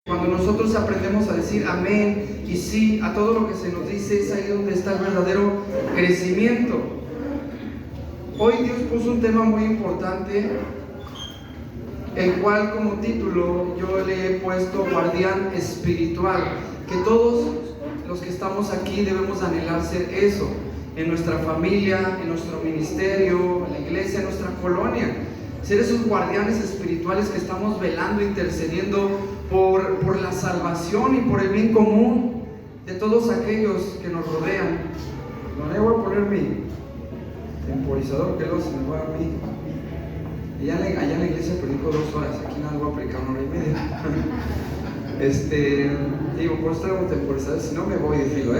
Cuando nosotros aprendemos a decir amén y sí a todo lo que se nos dice, es ahí donde está el verdadero crecimiento. Hoy Dios puso un tema muy importante, el cual como título yo le he puesto guardián espiritual, que todos los que estamos aquí debemos anhelar ser eso, en nuestra familia, en nuestro ministerio, en la iglesia, en nuestra colonia, ser esos guardianes espirituales que estamos velando, intercediendo por la salvación y por el bien común de todos aquellos que nos rodean. No, voy a poner mi temporizador que luego se me va a mí. Allá en la iglesia predico 2 horas, aquí nada voy a predicar 1 hora y media. Digo, por eso traigo un temporizador, si no me voy de filo,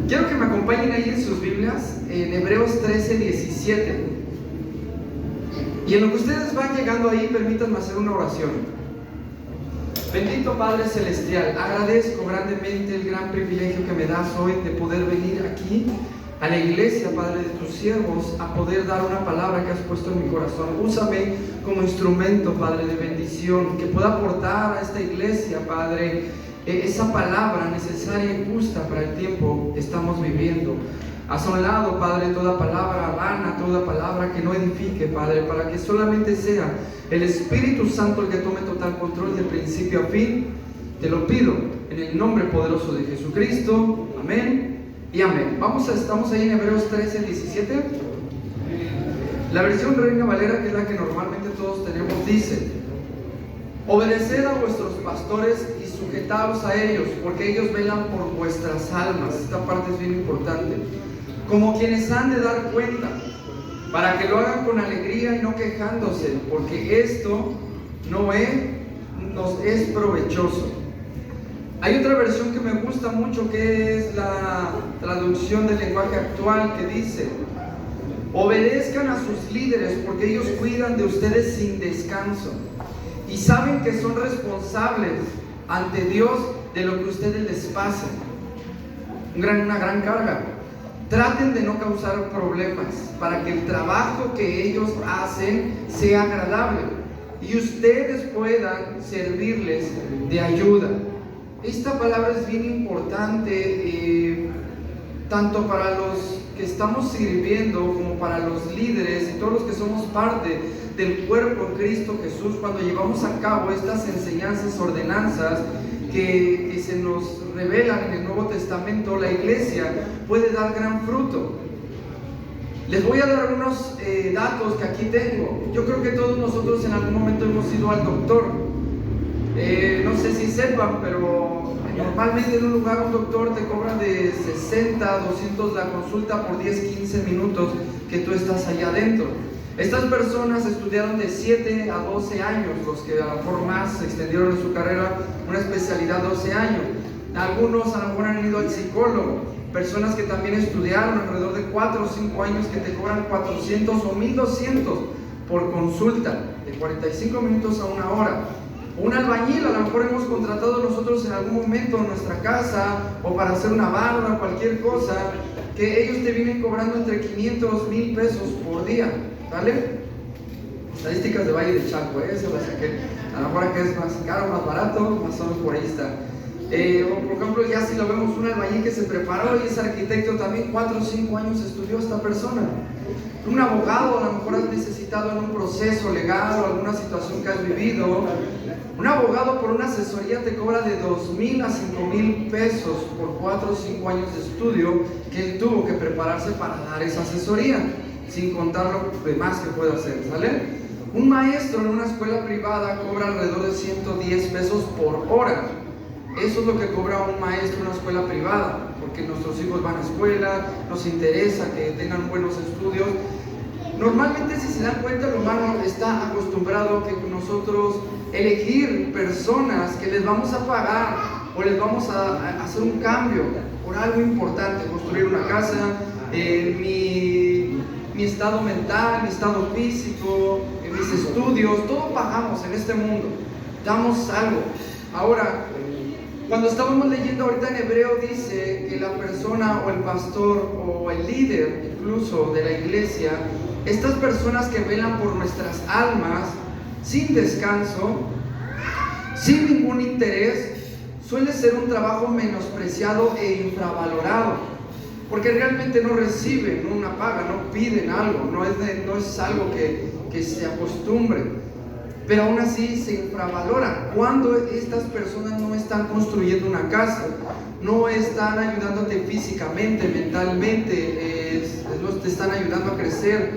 Quiero que me acompañen ahí en sus Biblias, en Hebreos 13, 17. Y en lo que ustedes van llegando ahí, permítanme hacer una oración. Bendito Padre Celestial, agradezco grandemente el gran privilegio que me das hoy de poder venir aquí a la iglesia, Padre, de tus siervos, a poder dar una palabra que has puesto en mi corazón. Úsame como instrumento, Padre, de bendición, que pueda aportar a esta iglesia, Padre, esa palabra necesaria y justa para el tiempo que estamos viviendo. Haz a un lado, Padre, toda palabra vana, toda palabra que no edifique, Padre, para que solamente sea el Espíritu Santo el que tome total control de principio a fin. Te lo pido en el nombre poderoso de Jesucristo. Amén y amén. Estamos ahí en Hebreos 13, 17. La versión Reina Valera, que es la que normalmente todos tenemos, dice: obedeced a vuestros pastores y sujetaos a ellos, porque ellos velan por vuestras almas. Esta parte es bien importante. Como quienes han de dar cuenta, para que lo hagan con alegría y no quejándose, porque esto nos es provechoso. Hay otra versión que me gusta mucho, que es la traducción del lenguaje actual, que dice: obedezcan a sus líderes, porque ellos cuidan de ustedes sin descanso y saben que son responsables ante Dios de lo que ustedes les pasen. Una gran carga. Traten de no causar problemas para que el trabajo que ellos hacen sea agradable y ustedes puedan servirles de ayuda. Esta palabra es bien importante, tanto para los que estamos sirviendo como para los líderes y todos los que somos parte del cuerpo en Cristo Jesús. Cuando llevamos a cabo estas enseñanzas, ordenanzas que se nos revelan en el Nuevo Testamento, la iglesia puede dar gran fruto. Les voy a dar unos datos que aquí tengo. Yo creo que todos nosotros en algún momento hemos ido al doctor. No sé si sepan, pero normalmente en un lugar un doctor te cobra de 60, 200 la consulta por 10, 15 minutos que tú estás allá adentro. Estas personas estudiaron de 7 a 12 años, los que a lo mejor más extendieron en su carrera una especialidad 12 años. Algunos a lo mejor han ido al psicólogo, personas que también estudiaron alrededor de 4 o 5 años, que te cobran 400 o 1200 por consulta, de 45 minutos a 1 hora. Un albañil, a lo mejor hemos contratado nosotros en algún momento en nuestra casa o para hacer una barda o cualquier cosa, que ellos te vienen cobrando entre 500 1000 pesos por día, ¿vale? Estadísticas de Valle de Chalco, eso lo saqué. A lo mejor acá es más caro, más barato, más o menos por ahí está. O por ejemplo, ya si lo vemos, un albañil que se preparó y es arquitecto también, 4 o 5 años estudió esta persona. Un abogado, a lo mejor has necesitado en un proceso legal o alguna situación que has vivido. Un abogado por una asesoría te cobra de 2,000 a 5,000 pesos por 4 o 5 años de estudio que él tuvo que prepararse para dar esa asesoría, sin contar lo demás que puede hacer, ¿sale? Un maestro en una escuela privada cobra alrededor de 110 pesos por hora. Eso es lo que cobra un maestro en una escuela privada, porque nuestros hijos van a escuela, nos interesa que tengan buenos estudios. Normalmente, si se dan cuenta, el humano está acostumbrado a que nosotros elegir personas que les vamos a pagar o les vamos a hacer un cambio por algo importante, construir una casa, mi estado mental, mi estado físico, mis estudios, todo pagamos en este mundo, damos algo. Ahora, cuando estábamos leyendo ahorita en Hebreo, dice que la persona o el pastor o el líder incluso de la iglesia, estas personas que velan por nuestras almas sin descanso, sin ningún interés, suele ser un trabajo menospreciado e infravalorado, porque realmente no reciben una paga, no piden algo, no es algo que se acostumbre, pero aún así se infravalora cuando estas personas no están construyendo una casa, no están ayudándote físicamente, mentalmente, no te están ayudando a crecer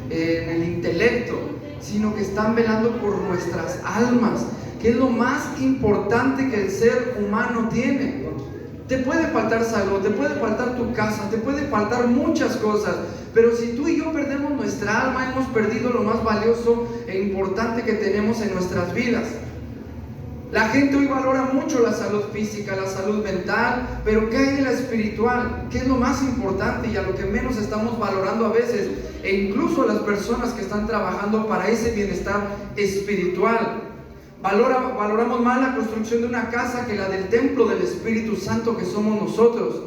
en el intelecto, sino que están velando por nuestras almas, que es lo más importante que el ser humano tiene. Te puede faltar salud, te puede faltar tu casa, te puede faltar muchas cosas, pero si tú y yo perdemos nuestra alma, hemos perdido lo más valioso e importante que tenemos en nuestras vidas. La gente hoy valora mucho la salud física, la salud mental, pero ¿qué hay de la espiritual? ¿Qué es lo más importante y a lo que menos estamos valorando a veces? E incluso las personas que están trabajando para ese bienestar espiritual. Valoramos más la construcción de una casa que la del templo del Espíritu Santo que somos nosotros.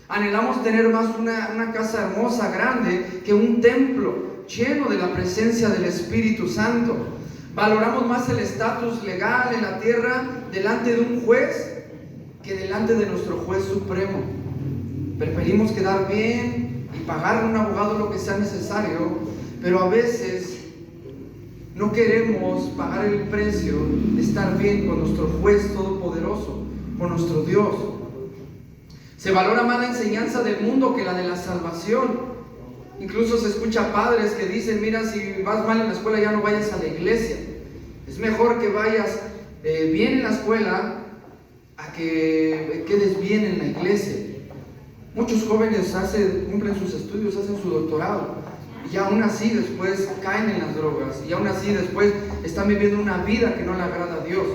Anhelamos tener más una casa hermosa, grande, que un templo lleno de la presencia del Espíritu Santo. Valoramos más el estatus legal en la tierra delante de un juez que delante de nuestro juez supremo. Preferimos quedar bien y pagarle a un abogado lo que sea necesario, pero a veces no queremos pagar el precio de estar bien con nuestro juez todopoderoso, con nuestro Dios. Se valora más la enseñanza del mundo que la de la salvación. Incluso se escucha padres que dicen: mira, si vas mal en la escuela ya no vayas a la iglesia. Es mejor que vayas bien en la escuela a que quedes bien en la iglesia. Muchos jóvenes cumplen sus estudios, hacen su doctorado, y aún así después caen en las drogas, y aún así después están viviendo una vida que no le agrada a Dios.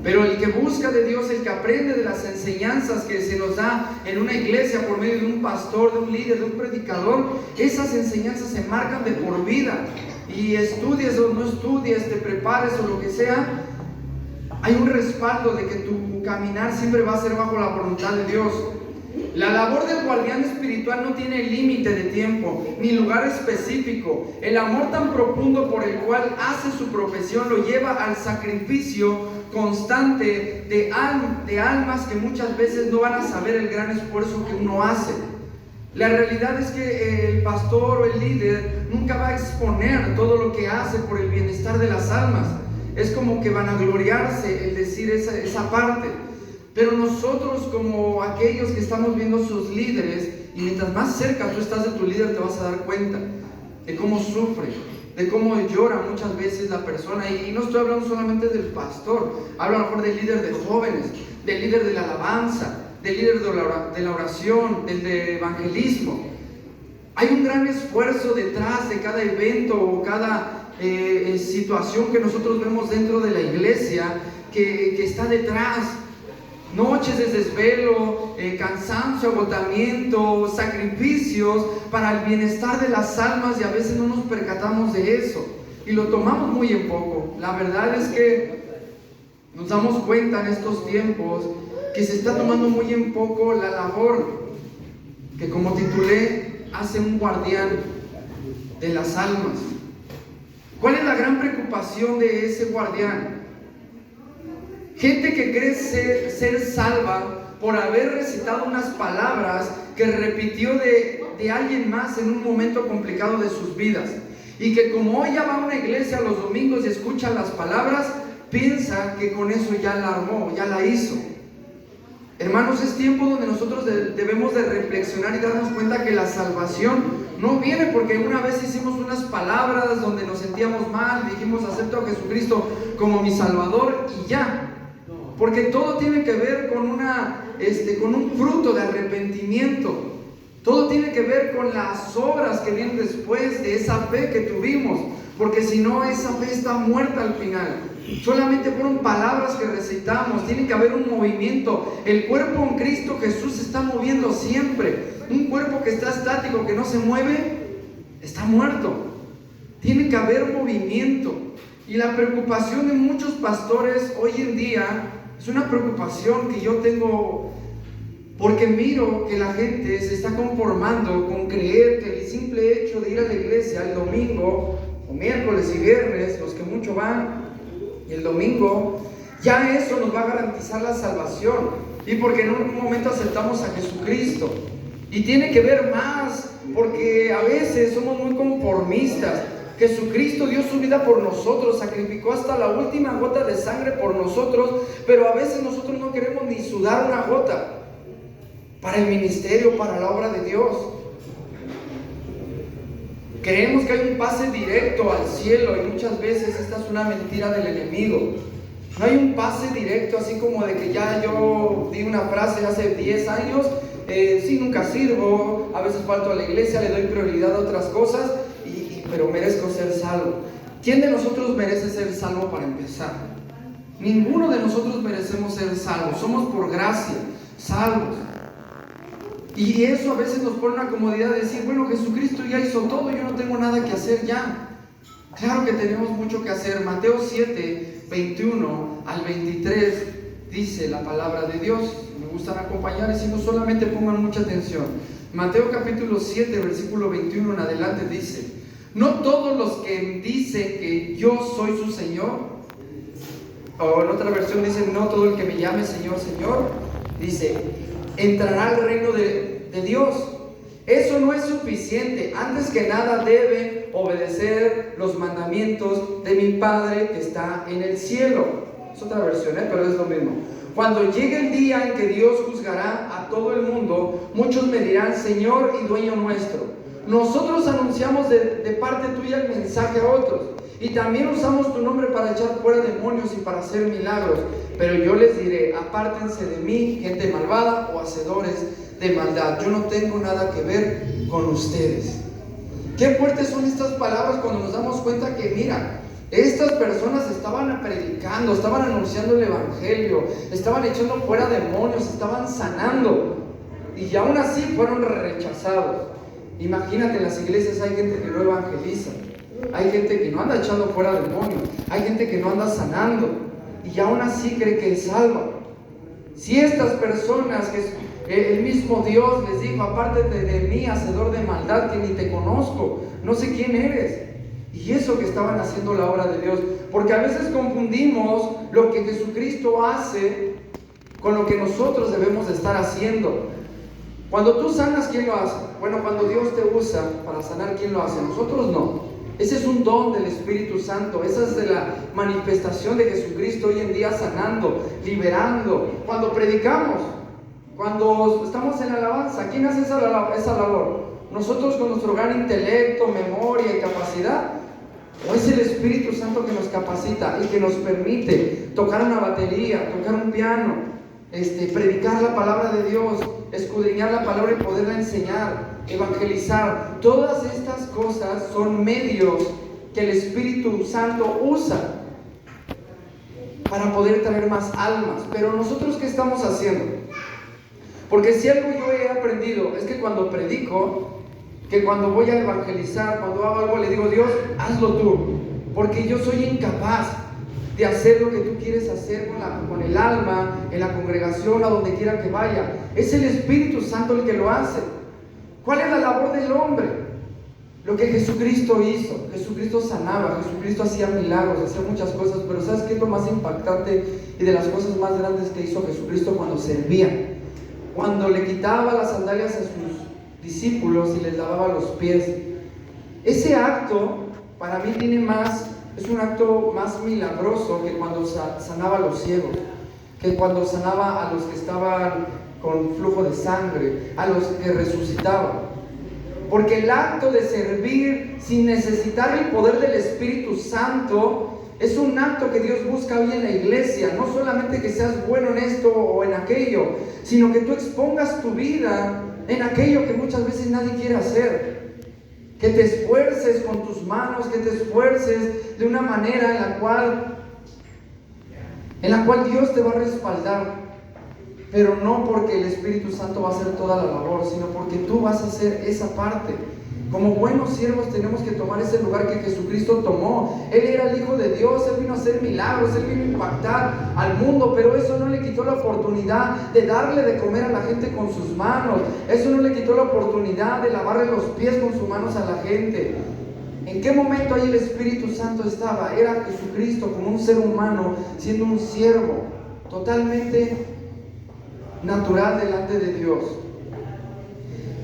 Pero el que busca de Dios, el que aprende de las enseñanzas que se nos da en una iglesia por medio de un pastor, de un líder, de un predicador, esas enseñanzas se marcan de por vida. Y estudies o no estudies, te prepares o lo que sea, hay un respaldo de que tu caminar siempre va a ser bajo la voluntad de Dios. La labor del guardián espiritual no tiene límite de tiempo ni lugar específico. El amor tan profundo por el cual hace su profesión lo lleva al sacrificio constante de almas que muchas veces no van a saber el gran esfuerzo que uno hace. La realidad es que el pastor o el líder nunca va a exponer todo lo que hace por el bienestar de las almas. Es como que van a gloriarse el decir esa parte. Pero nosotros, como aquellos que estamos viendo sus líderes, y mientras más cerca tú estás de tu líder, te vas a dar cuenta de cómo sufre, de cómo llora muchas veces la persona. Y no estoy hablando solamente del pastor, hablo a lo mejor del líder de jóvenes, del líder de la alabanza, del líder de la oración, del de evangelismo. Hay un gran esfuerzo detrás de cada evento o cada situación que nosotros vemos dentro de la iglesia que está detrás. Noches de desvelo, cansancio, agotamiento, sacrificios para el bienestar de las almas, y a veces no nos percatamos de eso y lo tomamos muy en poco. La verdad es que nos damos cuenta en estos tiempos que se está tomando muy en poco la labor que, como titulé, hace un guardián de las almas. ¿Cuál es la gran preocupación de ese guardián? Gente que cree ser salva por haber recitado unas palabras que repitió de alguien más en un momento complicado de sus vidas, y que como hoy ya va a una iglesia los domingos y escucha las palabras, piensa que con eso ya la armó, ya la hizo. Hermanos, es tiempo donde nosotros debemos de reflexionar y darnos cuenta que la salvación no viene porque una vez hicimos unas palabras donde nos sentíamos mal, dijimos: acepto a Jesucristo como mi Salvador, y ya. Porque todo tiene que ver con un fruto de arrepentimiento. Todo tiene que ver con las obras que vienen después de esa fe que tuvimos. Porque si no, esa fe está muerta al final. Solamente fueron palabras que recitamos. Tiene que haber un movimiento. El cuerpo en Cristo Jesús se está moviendo siempre. Un cuerpo que está estático, que no se mueve, está muerto. Tiene que haber movimiento. Y la preocupación de muchos pastores hoy en día es una preocupación que yo tengo, porque miro que la gente se está conformando con creer que el simple hecho de ir a la iglesia el domingo o miércoles y viernes, los que mucho van, y el domingo, Ya eso nos va a garantizar la salvación. Y porque en un momento aceptamos a Jesucristo. Y tiene que ver más, porque a veces somos muy conformistas. Jesucristo dio su vida por nosotros, sacrificó hasta la última gota de sangre por nosotros, pero a veces nosotros no queremos ni sudar una gota para el ministerio, para la obra de Dios. Creemos que hay un pase directo al cielo y muchas veces esta es una mentira del enemigo. No hay un pase directo, así como de que ya yo di una frase hace 10 años, sí, nunca sirvo, a veces falto a la iglesia, le doy prioridad a otras cosas, pero merezco ser salvo. ¿Quién de nosotros merece ser salvo para empezar? Ninguno de nosotros merecemos ser salvos, somos por gracia, salvos. Y eso a veces nos pone una comodidad de decir, bueno, Jesucristo ya hizo todo, yo no tengo nada que hacer ya. Claro que tenemos mucho que hacer. Mateo 7, 21 al 23 dice la palabra de Dios. Me gustan acompañar y si no, solamente pongan mucha atención. Mateo capítulo 7, versículo 21 en adelante dice: no todos los que dicen que yo soy su Señor, o en otra versión dice, no todo el que me llame Señor, Señor, dice, entrará al reino de Dios. Eso no es suficiente. Antes que nada deben obedecer los mandamientos de mi Padre que está en el cielo. Es otra versión, pero es lo mismo. Cuando llegue el día en que Dios juzgará a todo el mundo, muchos me dirán, Señor y dueño nuestro, nosotros anunciamos de parte tuya el mensaje a otros, y también usamos tu nombre para echar fuera demonios y para hacer milagros. Pero yo les diré, apártense de mí, gente malvada o hacedores de maldad. Yo no tengo nada que ver con ustedes. Qué fuertes son estas palabras cuando nos damos cuenta que, mira, estas personas estaban predicando, estaban anunciando el evangelio, estaban echando fuera demonios, estaban sanando, y aún así fueron rechazados. Imagínate, en las iglesias hay gente que no evangeliza, hay gente que no anda echando fuera demonios, hay gente que no anda sanando, y aún así cree que es salva. Si estas personas, que el mismo Dios les dijo, apártate de mí, hacedor de maldad, que ni te conozco, no sé quién eres. Y eso que estaban haciendo la obra de Dios, porque a veces confundimos lo que Jesucristo hace con lo que nosotros debemos de estar haciendo. Cuando tú sanas, ¿quién lo hace? Bueno, cuando Dios te usa para sanar, ¿quién lo hace? Nosotros no. Ese es un don del Espíritu Santo. Esa es de la manifestación de Jesucristo hoy en día, sanando, liberando. Cuando predicamos, cuando estamos en alabanza, ¿quién hace esa labor? ¿Nosotros con nuestro gran intelecto, memoria y capacidad? ¿O es el Espíritu Santo que nos capacita y que nos permite tocar una batería, tocar un piano, predicar la palabra de Dios, escudriñar la palabra y poderla enseñar, evangelizar? Todas estas cosas son medios que el Espíritu Santo usa para poder traer más almas. Pero nosotros, ¿qué estamos haciendo? Porque si algo yo he aprendido es que cuando predico, que cuando voy a evangelizar, cuando hago algo, le digo, Dios, hazlo tú, porque yo soy incapaz de hacer lo que tú quieres hacer con el alma, en la congregación, a donde quiera que vaya. Es el Espíritu Santo el que lo hace. ¿Cuál es la labor del hombre? Lo que Jesucristo hizo. Jesucristo sanaba, Jesucristo hacía milagros, hacía muchas cosas, pero ¿sabes qué es lo más impactante y de las cosas más grandes que hizo Jesucristo? Cuando servía, cuando le quitaba las sandalias a sus discípulos y les lavaba los pies. Ese acto para mí es un acto más milagroso que cuando sanaba a los ciegos, que cuando sanaba a los que estaban con flujo de sangre, a los que resucitaba. Porque el acto de servir sin necesitar el poder del Espíritu Santo es un acto que Dios busca hoy en la iglesia. No solamente que seas bueno en esto o en aquello, sino que tú expongas tu vida en aquello que muchas veces nadie quiere hacer. Que te esfuerces con tus manos, que te esfuerces de una manera en la cual Dios te va a respaldar. Pero no porque el Espíritu Santo va a hacer toda la labor, sino porque tú vas a hacer esa parte. Como buenos siervos tenemos que tomar ese lugar que Jesucristo tomó. Él era el Hijo de Dios, Él vino a hacer milagros, Él vino a impactar al mundo, pero eso no le quitó la oportunidad de darle de comer a la gente con sus manos. Eso no le quitó la oportunidad de lavarle los pies con sus manos a la gente. ¿En qué momento ahí el Espíritu Santo estaba? Era Jesucristo como un ser humano, siendo un siervo, totalmente natural delante de Dios.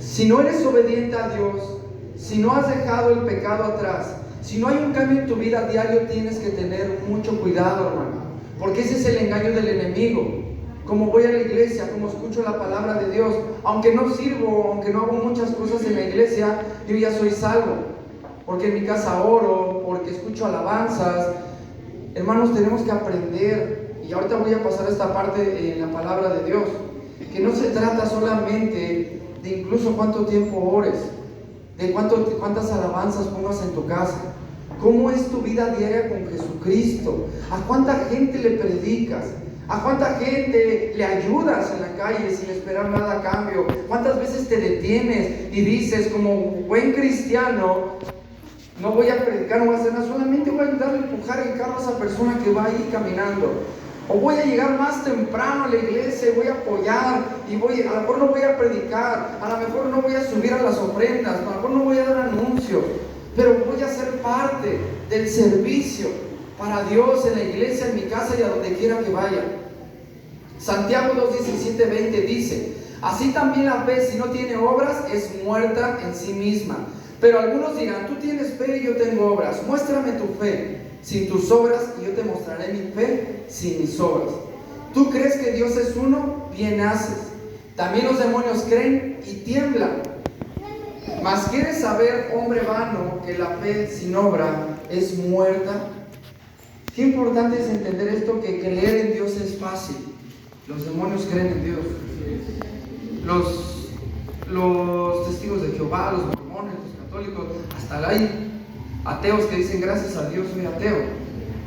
Si no eres obediente a Dios, si no has dejado el pecado atrás, si no hay un cambio en tu vida diario, tienes que tener mucho cuidado, hermano, porque ese es el engaño del enemigo. Como voy a la iglesia, como escucho la palabra de Dios, aunque no sirvo, aunque no hago muchas cosas en la iglesia, yo ya soy salvo, porque en mi casa oro, porque escucho alabanzas. Hermanos, tenemos que aprender, y ahorita voy a pasar a esta parte en la palabra de Dios, que no se trata solamente de incluso cuánto tiempo ores, de cuántas alabanzas pongas en tu casa. ¿Cómo es tu vida diaria con Jesucristo? ¿A cuánta gente le predicas? ¿A cuánta gente le ayudas en la calle sin esperar nada a cambio? ¿Cuántas veces te detienes y dices, como buen cristiano, no voy a predicar, no voy a hacer nada, solamente voy a ayudar a empujar el carro a esa persona que va ahí caminando? O voy a llegar más temprano a la iglesia y voy a apoyar, y a lo mejor no voy a predicar, a lo mejor no voy a subir a las ofrendas, a lo mejor no voy a dar anuncios, pero voy a ser parte del servicio para Dios en la iglesia, en mi casa y a donde quiera que vaya. Santiago 2:17-20 dice: así también la fe, si no tiene obras, es muerta en sí misma. Pero algunos dirán: tú tienes fe y yo tengo obras, muéstrame tu fe sin tus obras y yo te mostraré mi fe sin mis obras. Tú crees que Dios es uno, bien haces. También los demonios creen y tiemblan. Mas ¿quieres saber, hombre vano, que la fe sin obra es muerta? Qué importante es entender esto, que creer en Dios es fácil. Los demonios creen en Dios. Los testigos de Jehová, los mormones, los católicos, hasta hay ateos que dicen gracias a Dios soy ateo,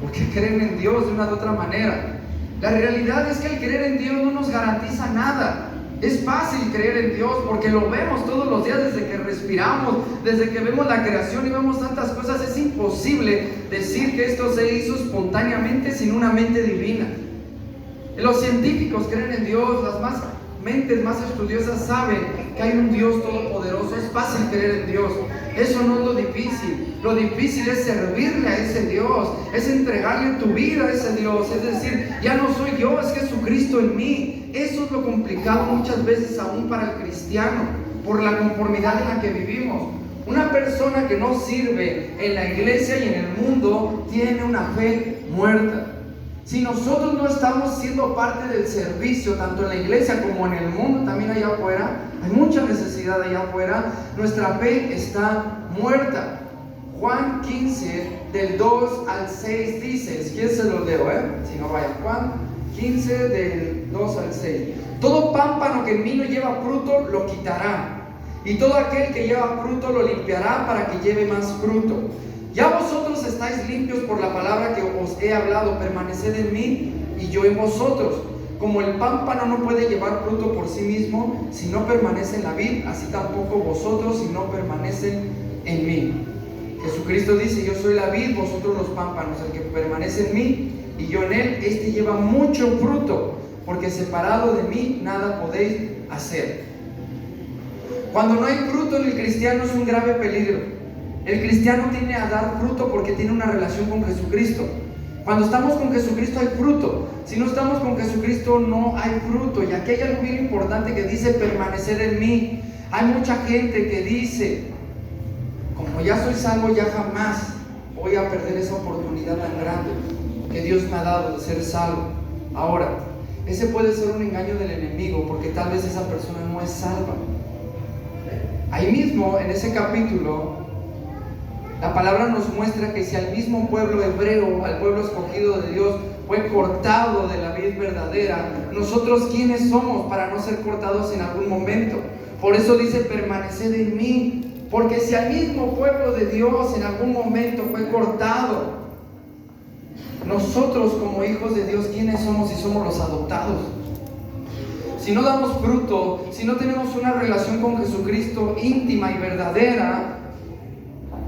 porque creen en Dios de una u otra manera. La realidad es que el creer en Dios no nos garantiza nada. Es fácil creer en Dios porque lo vemos todos los días, desde que respiramos, desde que vemos la creación y vemos tantas cosas. Es imposible decir que esto se hizo espontáneamente sin una mente divina. Los científicos creen en Dios, las mentes más estudiosas saben que hay un Dios todopoderoso. Es fácil creer en Dios. Eso no es lo difícil. Lo difícil es servirle a ese Dios, es entregarle tu vida a ese Dios. Es decir, ya no soy yo, es Jesucristo en mí. Eso es lo complicado muchas veces aún para el cristiano, por la conformidad en la que vivimos. Una persona que no sirve en la iglesia y en el mundo tiene una fe muerta. Si nosotros no estamos siendo parte del servicio, tanto en la iglesia como en el mundo, también allá afuera, hay mucha necesidad allá afuera, nuestra fe está muerta. Juan 15, del 2 al 6 dice, si quieres se lo leo, si no vaya, Juan 15, del 2 al 6. Todo pámpano que en mí no lleva fruto, lo quitará, y todo aquel que lleva fruto, lo limpiará para que lleve más fruto. Ya vosotros estáis limpios por la palabra que os he hablado. Permaneced en mí y yo en vosotros. Como el pámpano no puede llevar fruto por sí mismo si no permanece en la vid, así tampoco vosotros si no permanecen en mí. Jesucristo dice: yo soy la vid, vosotros los pámpanos. El que permanece en mí y yo en él, este lleva mucho fruto, porque separado de mí nada podéis hacer. Cuando no hay fruto en el cristiano es un grave peligro. El cristiano tiene a dar fruto porque tiene una relación con Jesucristo. Cuando estamos con Jesucristo hay fruto. Si no estamos con Jesucristo no hay fruto. Y aquí hay algo bien importante que dice: permanecer en mí. Hay mucha gente que dice: como ya soy salvo, ya jamás voy a perder esa oportunidad tan grande que Dios me ha dado de ser salvo. Ahora, ese puede ser un engaño del enemigo, porque tal vez esa persona no es salva. Ahí mismo, en ese capítulo, la palabra nos muestra que si al mismo pueblo hebreo, al pueblo escogido de Dios, fue cortado de la vid verdadera, nosotros ¿quiénes somos para no ser cortados en algún momento? Por eso dice: permaneced en mí. Porque si al mismo pueblo de Dios en algún momento fue cortado, nosotros como hijos de Dios, ¿quiénes somos si somos los adoptados? Si no damos fruto, si no tenemos una relación con Jesucristo íntima y verdadera,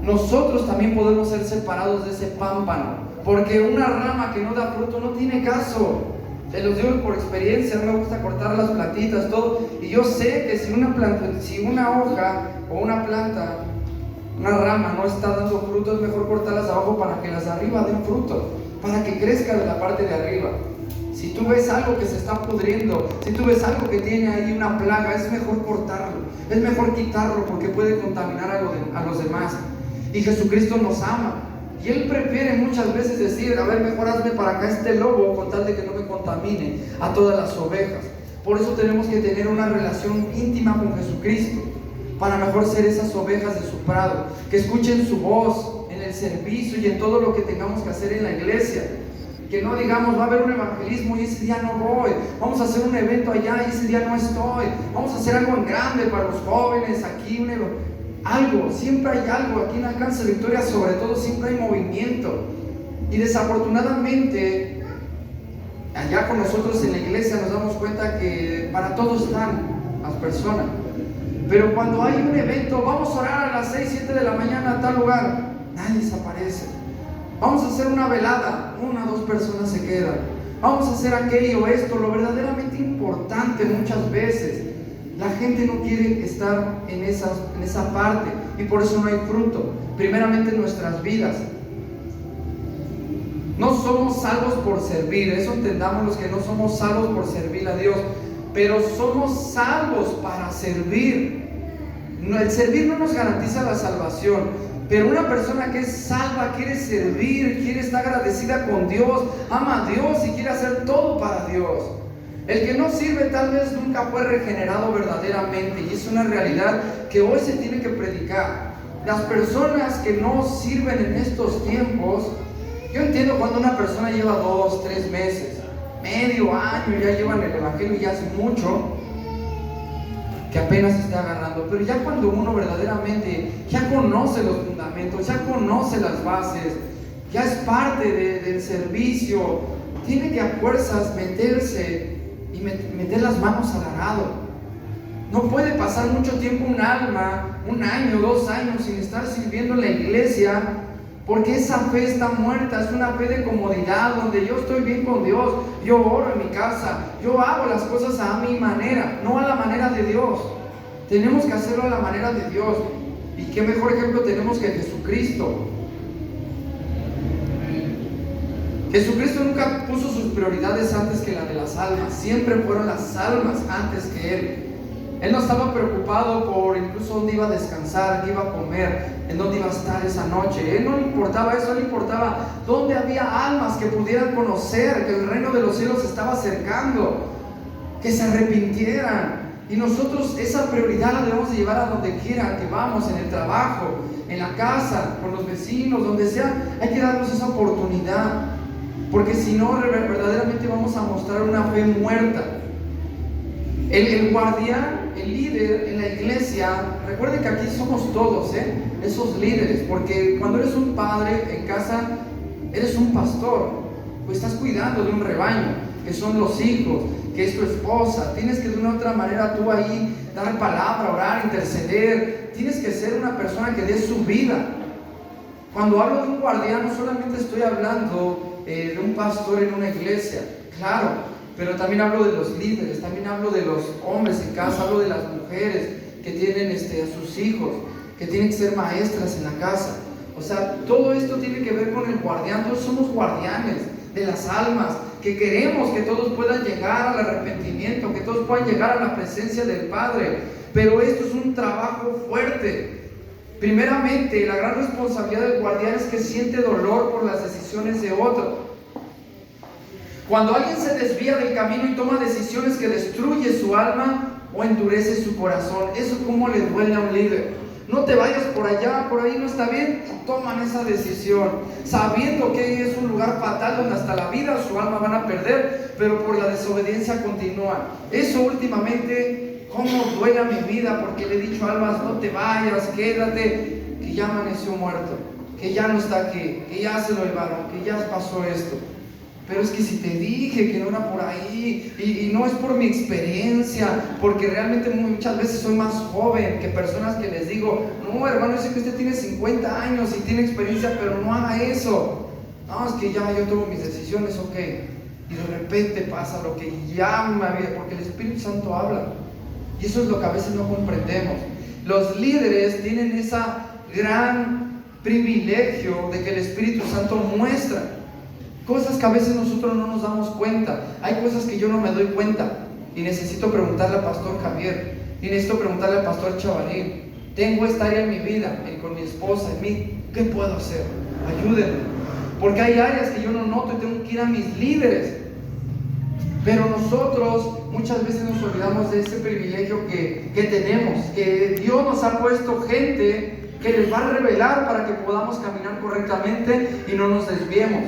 nosotros también podemos ser separados de ese pámpano, porque una rama que no da fruto no tiene caso. Se los digo por experiencia, me gusta cortar las plantitas, todo, y yo sé que si una hoja o una planta una rama no está dando fruto, es mejor cortarlas abajo para que las de arriba den fruto, para que crezca de la parte de arriba. Si tú ves algo que se está pudriendo, si tú ves algo que tiene ahí una plaga, es mejor cortarlo, es mejor quitarlo, porque puede contaminar a los demás. Y Jesucristo nos ama, y Él prefiere muchas veces decir: a ver, mejor hazme para acá este lobo, con tal de que no me contamine a todas las ovejas. Por eso tenemos que tener una relación íntima con Jesucristo, para mejor ser esas ovejas de su prado, que escuchen su voz en el servicio y en todo lo que tengamos que hacer en la iglesia. Que no digamos: va a haber un evangelismo y ese día no voy, vamos a hacer un evento allá y ese día no estoy, vamos a hacer algo en grande para los jóvenes aquí, algo, siempre hay algo. Aquí en Alcance Victoria, sobre todo, siempre hay movimiento. Y desafortunadamente, allá con nosotros en la iglesia nos damos cuenta que para todos están las personas. Pero cuando hay un evento, vamos a orar a las 6, 7 de la mañana a tal lugar, nadie se aparece. Vamos a hacer una velada, 1 o 2 personas se quedan. Vamos a hacer aquello, esto, lo verdaderamente importante. Muchas veces la gente no quiere estar en esa parte, y por eso no hay fruto, primeramente en nuestras vidas. No somos salvos por servir, eso entendamos los que no somos salvos por servir a Dios, pero somos salvos para servir. El servir no nos garantiza la salvación, pero una persona que es salva quiere servir, quiere estar agradecida con Dios, ama a Dios y quiere hacer todo para Dios. El que no sirve tal vez nunca fue regenerado verdaderamente, y es una realidad que hoy se tiene que predicar. Las personas que no sirven en estos tiempos, yo entiendo cuando una persona lleva 2, 3 meses, medio año, ya llevan el evangelio y ya hace mucho, que apenas se está agarrando. Pero ya cuando uno verdaderamente ya conoce los fundamentos, ya conoce las bases, ya es parte del servicio, tiene que a fuerzas meterse y meter las manos al arado. No puede pasar mucho tiempo un alma, 1 año, 2 años sin estar sirviendo en la iglesia, porque esa fe está muerta. Es una fe de comodidad, donde yo estoy bien con Dios, yo oro en mi casa, yo hago las cosas a mi manera, no a la manera de Dios. Tenemos que hacerlo a la manera de Dios. Y qué mejor ejemplo tenemos que Jesucristo. Jesucristo nunca puso sus prioridades antes que la de las almas, siempre fueron las almas antes que Él. Él no estaba preocupado por incluso dónde iba a descansar, qué iba a comer, en dónde iba a estar esa noche. Él no le importaba eso, le importaba dónde había almas que pudieran conocer que el reino de los cielos se estaba acercando, que se arrepintieran. Y nosotros esa prioridad la debemos de llevar a donde quiera que vamos, en el trabajo, en la casa, con los vecinos, donde sea. Hay que darnos esa oportunidad, porque si no, verdaderamente vamos a mostrar una fe muerta. El guardián, el líder en la iglesia, recuerden que aquí somos todos, esos líderes, porque cuando eres un padre en casa, eres un pastor, pues estás cuidando de un rebaño, que son los hijos, que es tu esposa. Tienes que de una u otra manera tú ahí dar palabra, orar, interceder. Tienes que ser una persona que dé su vida. Cuando hablo de un guardián, no solamente estoy hablando de un pastor en una iglesia, claro, pero también hablo de los líderes, también hablo de los hombres en casa, hablo de las mujeres que tienen a sus hijos, que tienen que ser maestras en la casa. O sea, todo esto tiene que ver con el guardián. Todos somos guardianes de las almas, que queremos que todos puedan llegar al arrepentimiento, que todos puedan llegar a la presencia del Padre. Pero esto es un trabajo fuerte. Primeramente, la gran responsabilidad del guardián es que siente dolor por las decisiones de otro. Cuando alguien se desvía del camino y toma decisiones que destruye su alma o endurece su corazón, eso cómo le duele a un líder. No te vayas por allá, por ahí no está bien, y toman esa decisión, sabiendo que es un lugar fatal donde hasta la vida o su alma van a perder, pero por la desobediencia continúan. Eso últimamente, cómo duele a mi vida, porque le he dicho a almas: no te vayas, quédate, que ya amaneció muerto, que ya no está aquí, que ya se lo llevaron, que ya pasó esto. Pero es que si te dije que no era por ahí, y no es por mi experiencia, porque realmente muchas veces soy más joven que personas que les digo: no, hermano, yo sé que usted tiene 50 años y tiene experiencia, pero no haga eso. No, es que ya yo tomo mis decisiones, ok. Y de repente pasa lo que ya me había, porque el Espíritu Santo habla. Y eso es lo que a veces no comprendemos. Los líderes tienen esa gran privilegio de que el Espíritu Santo muestra cosas que a veces nosotros no nos damos cuenta. Hay cosas que yo no me doy cuenta y necesito preguntarle al pastor Javier, y necesito preguntarle al pastor Chavalín. Tengo esta área en mi vida, con mi esposa, en mí, ¿qué puedo hacer? Ayúdenme, porque hay áreas que yo no noto y tengo que ir a mis líderes. Pero nosotros muchas veces nos olvidamos de ese privilegio que tenemos, que Dios nos ha puesto gente que les va a revelar para que podamos caminar correctamente y no nos desviemos.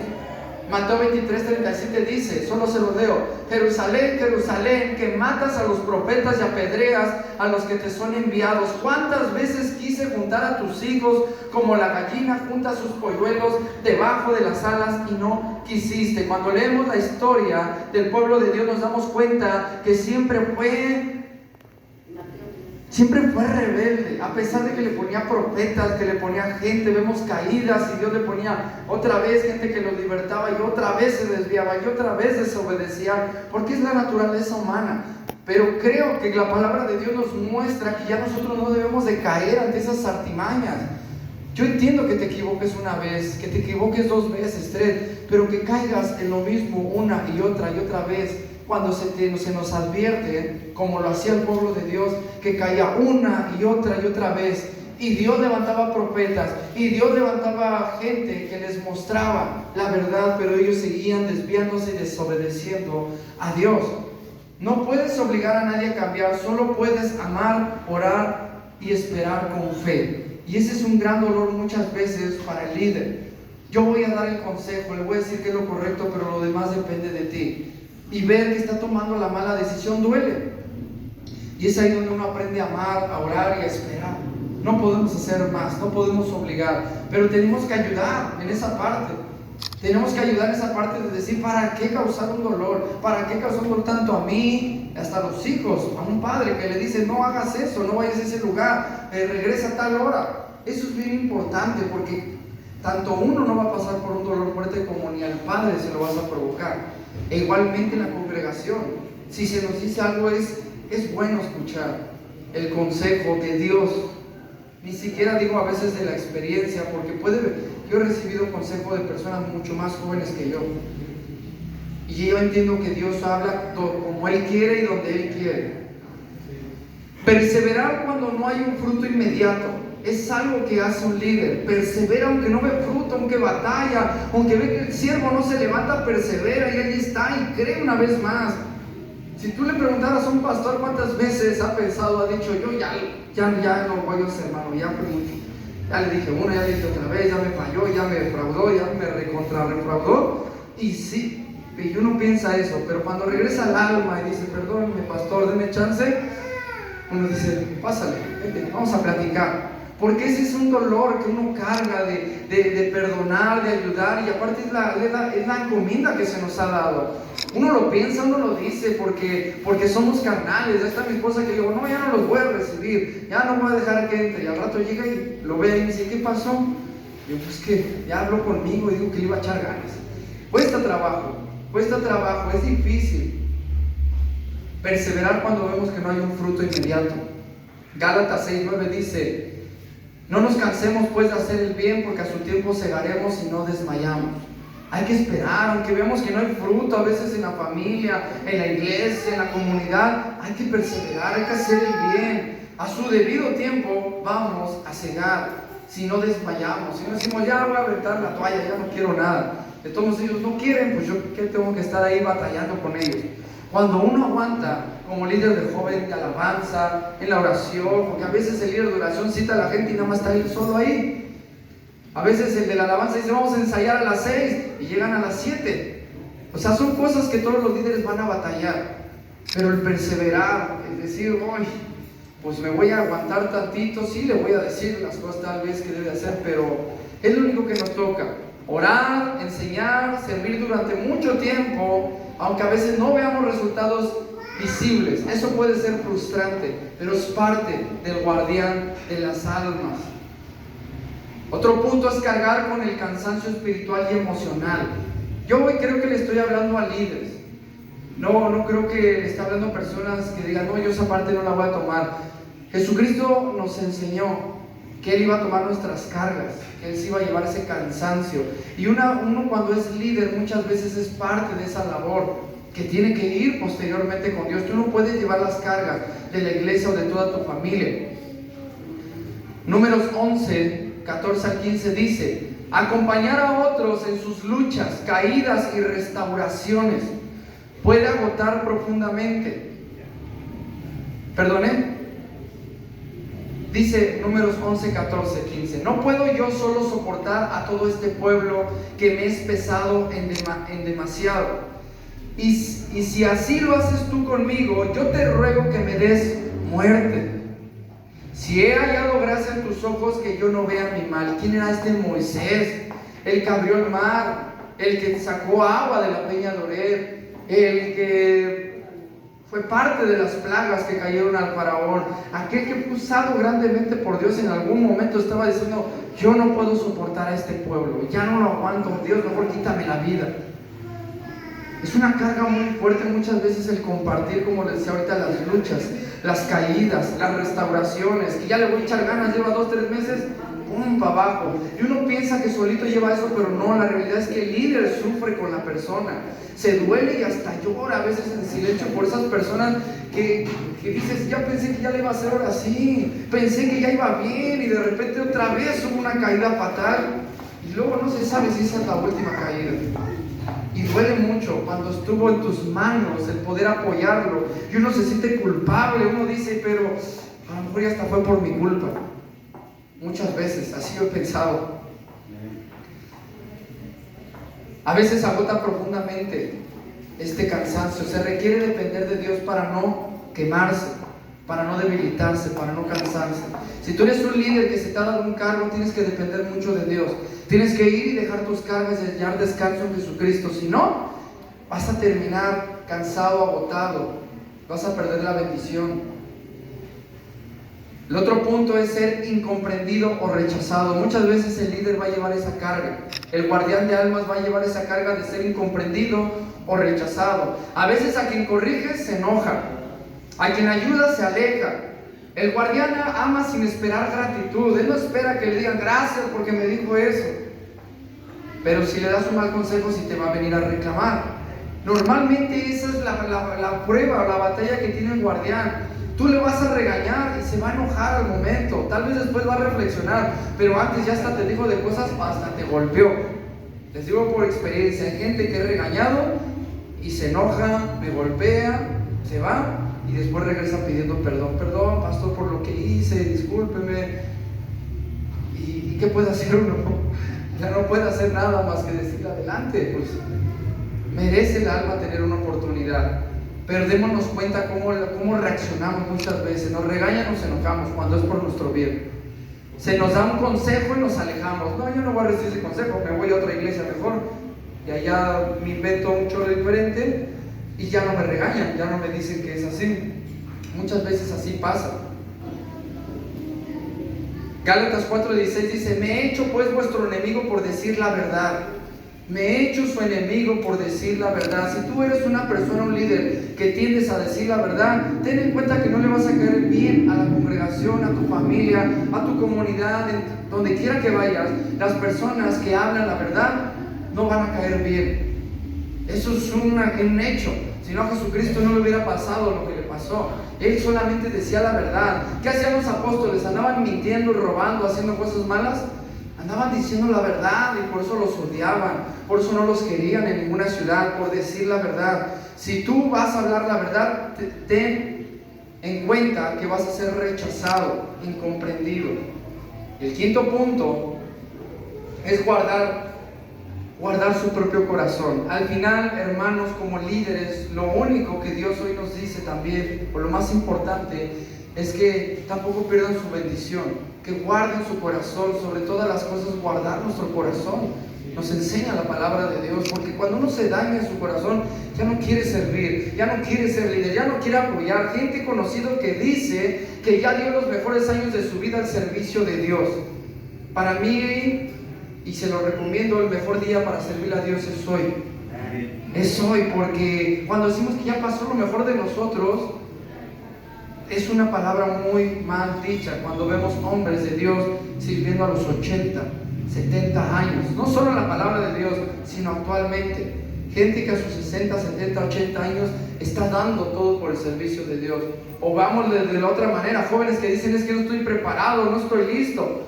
Mateo 23:37 dice, solo se lo leo: Jerusalén, Jerusalén, que matas a los profetas y apedreas a los que te son enviados. ¿Cuántas veces quise juntar a tus hijos como la gallina junta sus polluelos debajo de las alas y no quisiste? Cuando leemos la historia del pueblo de Dios nos damos cuenta que siempre fue rebelde, a pesar de que le ponía profetas, que le ponía gente. Vemos caídas y Dios le ponía otra vez gente que los libertaba y otra vez se desviaba y otra vez desobedecía, porque es la naturaleza humana. Pero creo que la palabra de Dios nos muestra que ya nosotros no debemos de caer ante esas artimañas. Yo entiendo que te equivoques una vez, que te equivoques 2 veces, 3, pero que caigas en lo mismo una y otra vez. Cuando se nos advierte, como lo hacía el pueblo de Dios, que caía una y otra vez, y Dios levantaba profetas, y Dios levantaba gente que les mostraba la verdad, pero ellos seguían desviándose y desobedeciendo a Dios. No puedes obligar a nadie a cambiar, solo puedes amar, orar y esperar con fe. Y ese es un gran dolor muchas veces para el líder. Yo voy a dar el consejo, le voy a decir que es lo correcto, pero lo demás depende de ti. Y ver que está tomando la mala decisión duele. Y es ahí donde uno aprende a amar, a orar y a esperar. No podemos hacer más, no podemos obligar, pero tenemos que ayudar en esa parte. Tenemos que ayudar en esa parte de decir, ¿para qué causar un dolor? ¿Para qué causar un dolor tanto a mí, hasta a los hijos? A un padre que le dice, no hagas eso, no vayas a ese lugar, regresa a tal hora. Eso es bien importante, porque tanto uno no va a pasar por un dolor fuerte como ni al padre se lo vas a provocar. E igualmente en la congregación, si se nos dice algo, es bueno escuchar el consejo de Dios. Ni siquiera digo a veces de la experiencia, porque yo he recibido consejo de personas mucho más jóvenes que yo, y yo entiendo que Dios habla como Él quiere y donde Él quiere. Perseverar cuando no hay un fruto inmediato es algo que hace un líder. Persevera aunque no ve fruto, aunque batalla, aunque ve que el siervo no se levanta, persevera y allí está y cree una vez más. Si tú le preguntaras a un pastor cuántas veces ha pensado, ha dicho, yo ya no voy a ser, hermano, ya fue mucho. Ya le dije una, ya le dije otra vez, ya me falló, ya me defraudó, ya me refraudó. Y sí, y uno piensa eso, pero cuando regresa al alma y dice, perdóneme pastor, denme chance, uno dice, pásale, vente, vamos a platicar. Porque ese es un dolor que uno carga de perdonar, de ayudar, y aparte es la encomienda que se nos ha dado. Uno lo piensa, uno lo dice porque somos carnales. Ya está mi esposa que digo, no, ya no los voy a recibir, ya no voy a dejar que entre. Y al rato llega y lo ve y me dice, ¿qué pasó? Y yo, pues que ya habló conmigo y digo que le iba a echar ganas. Cuesta trabajo, es difícil perseverar cuando vemos que no hay un fruto inmediato. Gálatas 6:9 dice, no nos cansemos pues de hacer el bien, porque a su tiempo segaremos y no desmayamos. Hay que esperar, aunque vemos que no hay fruto a veces en la familia, en la iglesia, en la comunidad. Hay que perseverar, hay que hacer el bien. A su debido tiempo vamos a segar, si no desmayamos. Si no decimos, ya voy a aventar la toalla, ya no quiero nada. De todos ellos no quieren, pues yo que tengo que estar ahí batallando con ellos. Cuando uno aguanta como líder de joven de alabanza, en la oración, porque a veces el líder de oración cita a la gente y nada más está él solo ahí. A veces el de la alabanza dice, vamos a ensayar a las 6 y llegan a las 7. O sea, son cosas que todos los líderes van a batallar. Pero el perseverar, el decir, uy, pues me voy a aguantar tantito, sí le voy a decir las cosas tal vez que debe hacer, pero es lo único que nos toca. Orar, enseñar, servir durante mucho tiempo, aunque a veces no veamos resultados visibles. Eso puede ser frustrante, pero es parte del guardián de las almas. Otro punto es cargar con el cansancio espiritual y emocional. Yo hoy creo que le estoy hablando a líderes. No creo que le esté hablando a personas que digan, no, yo esa parte no la voy a tomar. Jesucristo nos enseñó que Él iba a tomar nuestras cargas, que Él se iba a llevar ese cansancio. Y uno cuando es líder muchas veces es parte de esa labor, que tiene que ir posteriormente con Dios. Tú no puedes llevar las cargas de la iglesia o de toda tu familia. Números 11, 14 al 15 dice: acompañar a otros en sus luchas, caídas y restauraciones puede agotar profundamente. ¿Perdoné? Dice Números 11, 14, 15: no puedo yo solo soportar a todo este pueblo que me es pesado en demasiado. Y si así lo haces tú conmigo, yo te ruego que me des muerte. Si he hallado gracia en tus ojos, que yo no vea mi mal. ¿Quién era este Moisés? El que abrió el mar, el que sacó agua de la peña de Oreb, el que fue parte de las plagas que cayeron al faraón, aquel que fue usado grandemente por Dios. En algún momento estaba diciendo: yo no puedo soportar a este pueblo, ya no lo aguanto, Dios, mejor quítame la vida. Es una carga muy fuerte muchas veces el compartir, como les decía ahorita, las luchas, las caídas, las restauraciones, y ya le voy a echar ganas, lleva 2-3 meses, ¡pum!, para abajo. Y uno piensa que solito lleva eso, pero no, la realidad es que el líder sufre con la persona, se duele y hasta llora a veces en silencio por esas personas que dices: ya pensé que ya le iba a hacer ahora sí, pensé que ya iba bien, y de repente otra vez hubo una caída fatal, y luego no se sabe si esa es la última caída. Y duele mucho cuando estuvo en tus manos el poder apoyarlo, y uno se siente culpable. Uno dice: pero a lo mejor ya hasta fue por mi culpa. Muchas veces así he pensado. A veces agota profundamente este cansancio. Se requiere depender de Dios para no quemarse, para no debilitarse, para no cansarse. Si tú eres un líder que se te ha dado un cargo, tienes que depender mucho de Dios. Tienes que ir y dejar tus cargas y hallar descanso en Jesucristo. Si no, vas a terminar cansado, agotado. Vas a perder la bendición. El otro punto es ser incomprendido o rechazado. Muchas veces el líder va a llevar esa carga. El guardián de almas va a llevar esa carga de ser incomprendido o rechazado. A veces a quien corrige se enoja, a quien ayuda se aleja. El guardián ama sin esperar gratitud. Él no espera que le digan: gracias porque me dijo eso. Pero si le das un mal consejo, sí te va a venir a reclamar. Normalmente esa es la prueba o la batalla que tiene el guardián. Tú le vas a regañar y se va a enojar al momento. Tal vez después va a reflexionar, pero antes ya hasta te dijo de cosas, hasta te golpeó. Les digo por experiencia, hay gente que he regañado y se enoja, me golpea, se va y después regresa pidiendo perdón. Perdón, pastor, por lo que hice, discúlpeme. ¿Y qué puede hacer uno? Ya no puede hacer nada más que decir adelante. Pues merece el alma tener una oportunidad. Pero démonos cuenta cómo reaccionamos muchas veces. Nos regañan, nos enojamos cuando es por nuestro bien. Se nos da un consejo y nos alejamos. No, yo no voy a recibir ese consejo, me voy a otra iglesia mejor. Y allá me invento un chorro diferente y ya no me regañan, ya no me dicen que es así. Muchas veces así pasa. Gálatas 4:16 dice: me he hecho pues vuestro enemigo por decir la verdad. Me he hecho su enemigo por decir la verdad. Si tú eres una persona, un líder que tiendes a decir la verdad, ten en cuenta que no le vas a caer bien a la congregación, a tu familia, a tu comunidad, donde quiera que vayas. Las personas que hablan la verdad no van a caer bien. Eso es un hecho. Si no, a Jesucristo no le hubiera pasado lo que le pasó. Él solamente decía la verdad. ¿Qué hacían los apóstoles? ¿Andaban mintiendo, robando, haciendo cosas malas? Andaban diciendo la verdad y por eso los odiaban, por eso no los querían en ninguna ciudad, por decir la verdad. Si tú vas a hablar la verdad, ten en cuenta que vas a ser rechazado, incomprendido. El quinto punto es guardar su propio corazón. Al final, hermanos, como líderes, lo único que Dios hoy nos dice también, o lo más importante, es que tampoco pierdan su bendición, que guarden su corazón. Sobre todas las cosas, guardar nuestro corazón. Nos enseña la palabra de Dios, porque cuando uno se daña en su corazón, ya no quiere servir, ya no quiere ser líder, ya no quiere apoyar. Gente conocida que dice que ya dio los mejores años de su vida al servicio de Dios. Para mí, y se lo recomiendo, el mejor día para servir a Dios es hoy. Es hoy, porque cuando decimos que ya pasó lo mejor de nosotros, es una palabra muy mal dicha cuando vemos hombres de Dios sirviendo a los 80, 70 años. No solo la palabra de Dios, sino actualmente. Gente que a sus 60, 70, 80 años está dando todo por el servicio de Dios. O vamos de la otra manera, jóvenes que dicen: es que no estoy preparado, no estoy listo.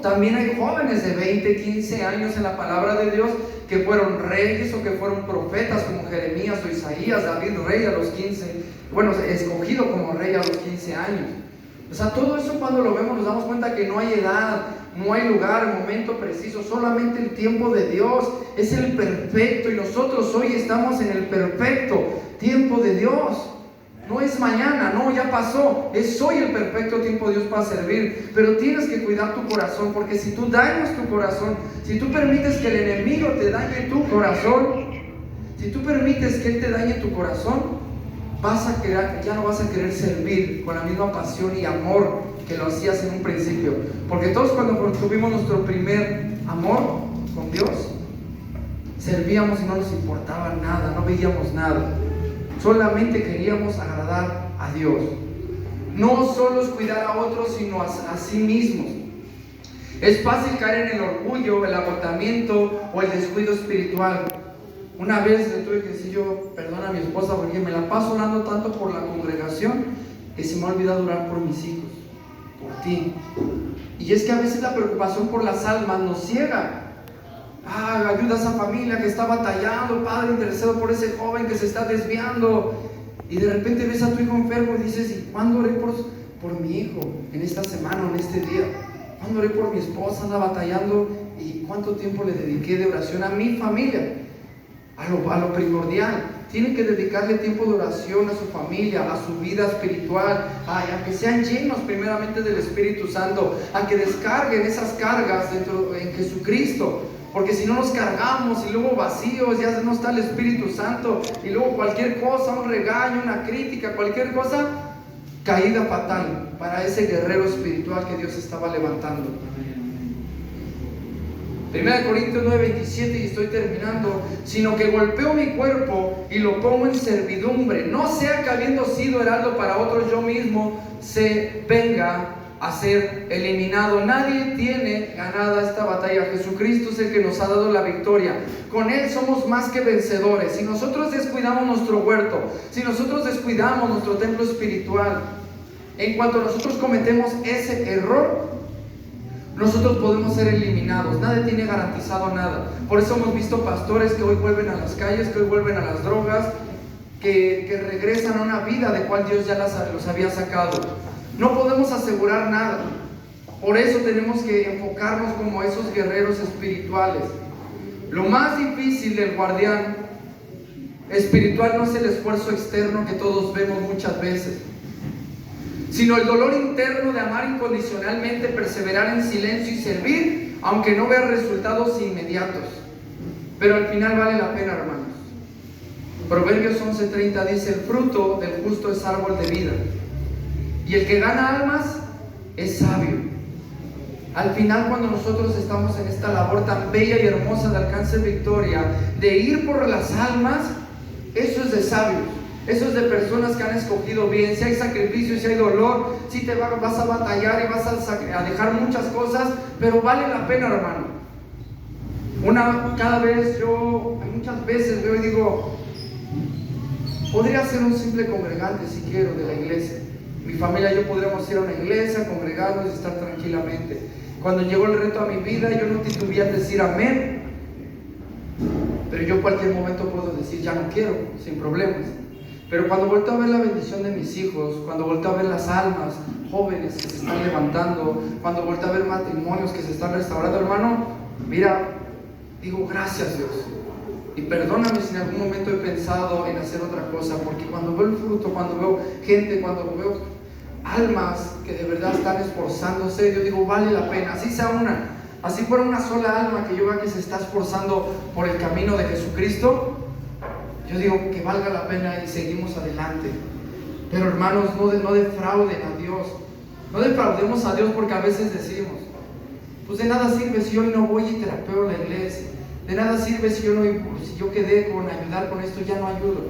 También hay jóvenes de 20, 15 años en la palabra de Dios que fueron reyes o que fueron profetas como Jeremías o Isaías, David rey a los 15, escogido como rey a los 15 años. O sea, todo eso cuando lo vemos nos damos cuenta que no hay edad, no hay lugar, momento preciso, solamente el tiempo de Dios es el perfecto, y nosotros hoy estamos en el perfecto tiempo de Dios. No es mañana, no, ya pasó, es hoy el perfecto tiempo de Dios para servir. Pero tienes que cuidar tu corazón, porque si tú dañas tu corazón, si tú permites que el enemigo te dañe tu corazón, si tú permites que él te dañe tu corazón, ya no vas a querer servir con la misma pasión y amor que lo hacías en un principio. Porque todos cuando tuvimos nuestro primer amor con Dios, servíamos y no nos importaba nada, no veíamos nada. Solamente queríamos agradar a Dios. No solo es cuidar a otros, sino a sí mismos. Es fácil caer en el orgullo, el agotamiento o el descuido espiritual. Una vez le tuve que decir yo perdón a mi esposa porque me la paso orando tanto por la congregación que se me ha olvidado orar por mis hijos, por ti. Y es que a veces la preocupación por las almas nos ciega. Ayuda a esa familia que está batallando, padre interesado por ese joven que se está desviando, y de repente ves a tu hijo enfermo y dices: ¿y cuándo oré por mi hijo en esta semana o en este día? ¿Cuándo oré por mi esposa, anda batallando? ¿Y cuánto tiempo le dediqué de oración a mi familia? A lo primordial. Tiene que dedicarle tiempo de oración a su familia, a su vida espiritual, a que sean llenos primeramente del Espíritu Santo, a que descarguen esas cargas en Jesucristo. Porque si no nos cargamos y luego vacíos, ya no está el Espíritu Santo, y luego cualquier cosa, un regaño, una crítica, cualquier cosa, caída fatal para ese guerrero espiritual que Dios estaba levantando. 1 Corintios 9:27, y estoy terminando: sino que golpeo mi cuerpo y lo pongo en servidumbre, no sea que habiendo sido heraldo para otros, yo mismo se venga a ser eliminado. Nadie tiene ganada esta batalla. Jesucristo es el que nos ha dado la victoria. Con Él somos más que vencedores. Si nosotros descuidamos nuestro huerto, si nosotros descuidamos nuestro templo espiritual, en cuanto nosotros cometemos ese error, nosotros podemos ser eliminados. Nadie tiene garantizado nada. Por eso hemos visto pastores que hoy vuelven a las calles, que hoy vuelven a las drogas, que regresan a una vida de cual Dios ya los había sacado. No podemos asegurar nada. Por eso tenemos que enfocarnos como esos guerreros espirituales. Lo más difícil del guardián espiritual no es el esfuerzo externo que todos vemos muchas veces, sino el dolor interno de amar incondicionalmente, perseverar en silencio y servir, aunque no vea resultados inmediatos. Pero al final vale la pena, hermanos. Proverbios 11:30 dice: el fruto del justo es árbol de vida, y el que gana almas es sabio. Al final, cuando nosotros estamos en esta labor tan bella y hermosa de alcance de victoria, de ir por las almas, eso es de sabios, eso es de personas que han escogido bien. Si hay sacrificio, si hay dolor, si te vas a batallar y vas a dejar muchas cosas, pero vale la pena, hermano. Muchas veces veo y digo: podría ser un simple congregante si quiero de la iglesia. Mi familia y yo podríamos ir a una iglesia, congregarnos y estar tranquilamente. Cuando llegó el reto a mi vida, yo no titubeé en decir amén, pero yo en cualquier momento puedo decir ya no quiero, sin problemas. Pero cuando vuelto a ver la bendición de mis hijos, cuando vuelto a ver las almas jóvenes que se están levantando, cuando vuelto a ver matrimonios que se están restaurando, hermano, mira, digo: gracias, Dios. Y perdóname si en algún momento he pensado en hacer otra cosa, porque cuando veo el fruto, cuando veo gente, cuando veo almas que de verdad están esforzándose, yo digo: vale la pena. Así fuera una sola alma que yo vea que se está esforzando por el camino de Jesucristo, yo digo que valga la pena y seguimos adelante. Pero hermanos, no defrauden a Dios. No defraudemos a Dios, porque a veces decimos: pues de nada sirve si hoy no voy y terapeo la iglesia. De nada sirve si yo quedé con ayudar con esto, ya no ayudo.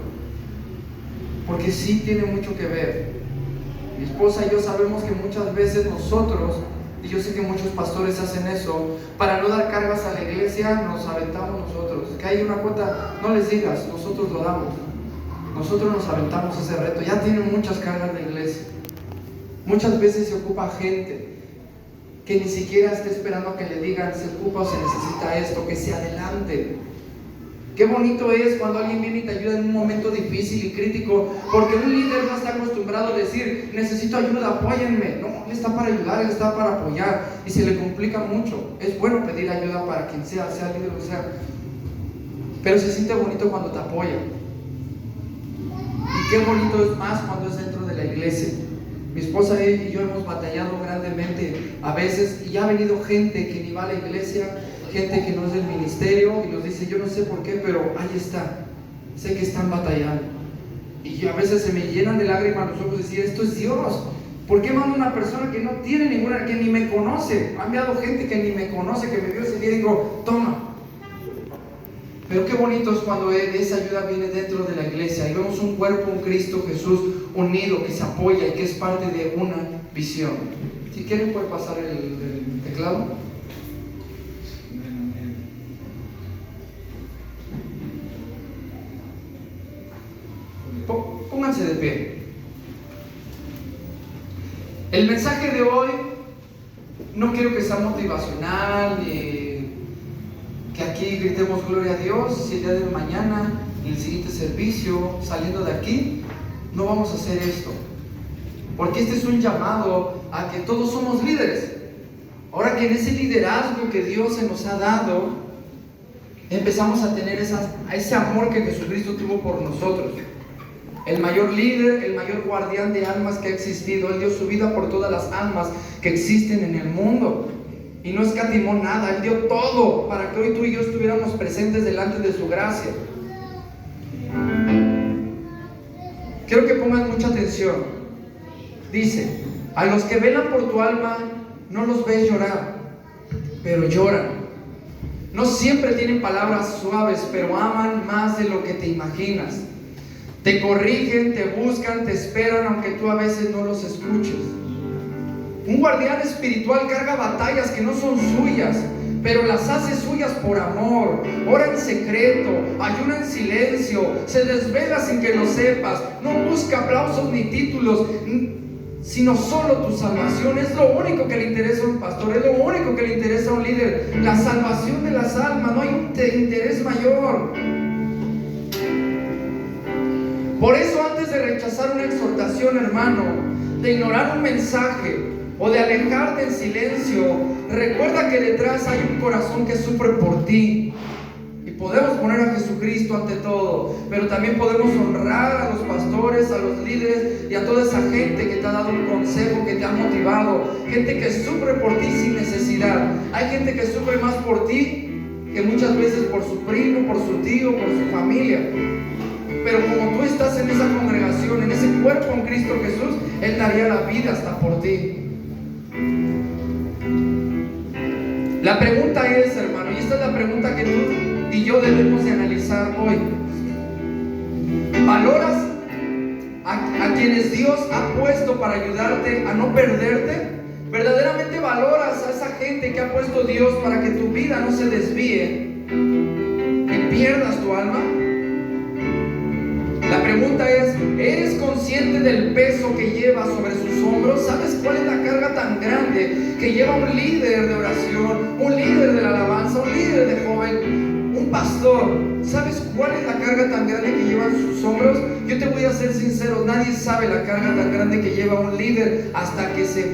Porque sí tiene mucho que ver. Mi esposa y yo sabemos que muchas veces nosotros, y yo sé que muchos pastores hacen eso, para no dar cargas a la iglesia, nos aventamos nosotros. Que hay una cuota, no les digas, nosotros lo damos. Nosotros nos aventamos ese reto. Ya tienen muchas cargas la iglesia. Muchas veces se ocupa gente que ni siquiera está esperando a que le digan se ocupa o se necesita esto, que se adelante. Qué bonito es cuando alguien viene y te ayuda en un momento difícil y crítico, porque un líder no está acostumbrado a decir necesito ayuda, apóyenme. No, él está para ayudar, él está para apoyar, y se le complica mucho. Es bueno pedir ayuda para quien sea líder o sea, pero se siente bonito cuando te apoya. Y qué bonito es más cuando es dentro de la iglesia. Mi esposa y yo hemos batallado grandemente a veces, y ha venido gente que ni va a la iglesia, gente que no es del ministerio, y nos dice, yo no sé por qué, pero ahí está, sé que están batallando. Y a veces se me llenan de lágrimas los ojos y decir, esto es Dios. ¿Por qué manda una persona que no tiene ninguna, que ni me conoce? Ha enviado gente que ni me conoce, que me vio ese día y digo, toma. Pero qué bonito es cuando esa ayuda viene dentro de la iglesia y vemos un cuerpo, un Cristo Jesús unido, que se apoya y que es parte de una visión. Si quieren puede pasar el teclado. Pónganse de pie. El mensaje de hoy no quiero que sea motivacional, que aquí gritemos gloria a Dios. Si el día de mañana, en el siguiente servicio, saliendo de aquí, no vamos a hacer esto, porque este es un llamado a que todos somos líderes. Ahora que en ese liderazgo que Dios se nos ha dado, empezamos a tener ese amor que Jesucristo tuvo por nosotros. El mayor líder, el mayor guardián de almas que ha existido, Él dio su vida por todas las almas que existen en el mundo. Y no escatimó nada, Él dio todo para que hoy tú y yo estuviéramos presentes delante de su gracia. Quiero que pongan mucha atención. Dice, a los que velan por tu alma, no los ves llorar, pero lloran. No siempre tienen palabras suaves, pero aman más de lo que te imaginas. Te corrigen, te buscan, te esperan, aunque tú a veces no los escuches. Un guardián espiritual carga batallas que no son suyas, pero las hace suyas por amor. Ora en secreto, ayuna en silencio, se desvela sin que lo sepas. No busca aplausos ni títulos, sino solo tu salvación. Es lo único que le interesa a un pastor, es lo único que le interesa a un líder. La salvación de las almas, no hay un interés mayor. Por eso, antes de rechazar una exhortación, hermano, de ignorar un mensaje o de alejarte en silencio, recuerda que detrás hay un corazón que sufre por ti. Y podemos poner a Jesucristo ante todo, pero también podemos honrar a los pastores, a los líderes y a toda esa gente que te ha dado un consejo, que te ha motivado, gente que sufre por ti sin necesidad. Hay gente que sufre más por ti que muchas veces por su primo, por su tío, por su familia. Pero como tú estás en esa congregación, en ese cuerpo en Cristo Jesús, Él daría la vida hasta por ti. La pregunta es, hermano, y esta es la pregunta que tú y yo debemos de analizar hoy. ¿Valoras a quienes Dios ha puesto para ayudarte a no perderte? ¿Verdaderamente valoras a esa gente que ha puesto Dios para que tu vida no se desvíe y pierdas tu alma? La pregunta es, ¿eres consciente del peso que lleva sobre sus hombros? ¿Sabes cuál es la carga tan grande que lleva un líder de oración, un líder de la alabanza, un líder de joven, un pastor? ¿Sabes cuál es la carga tan grande que llevan sus hombros? Yo te voy a ser sincero, nadie sabe la carga tan grande que lleva un líder hasta que se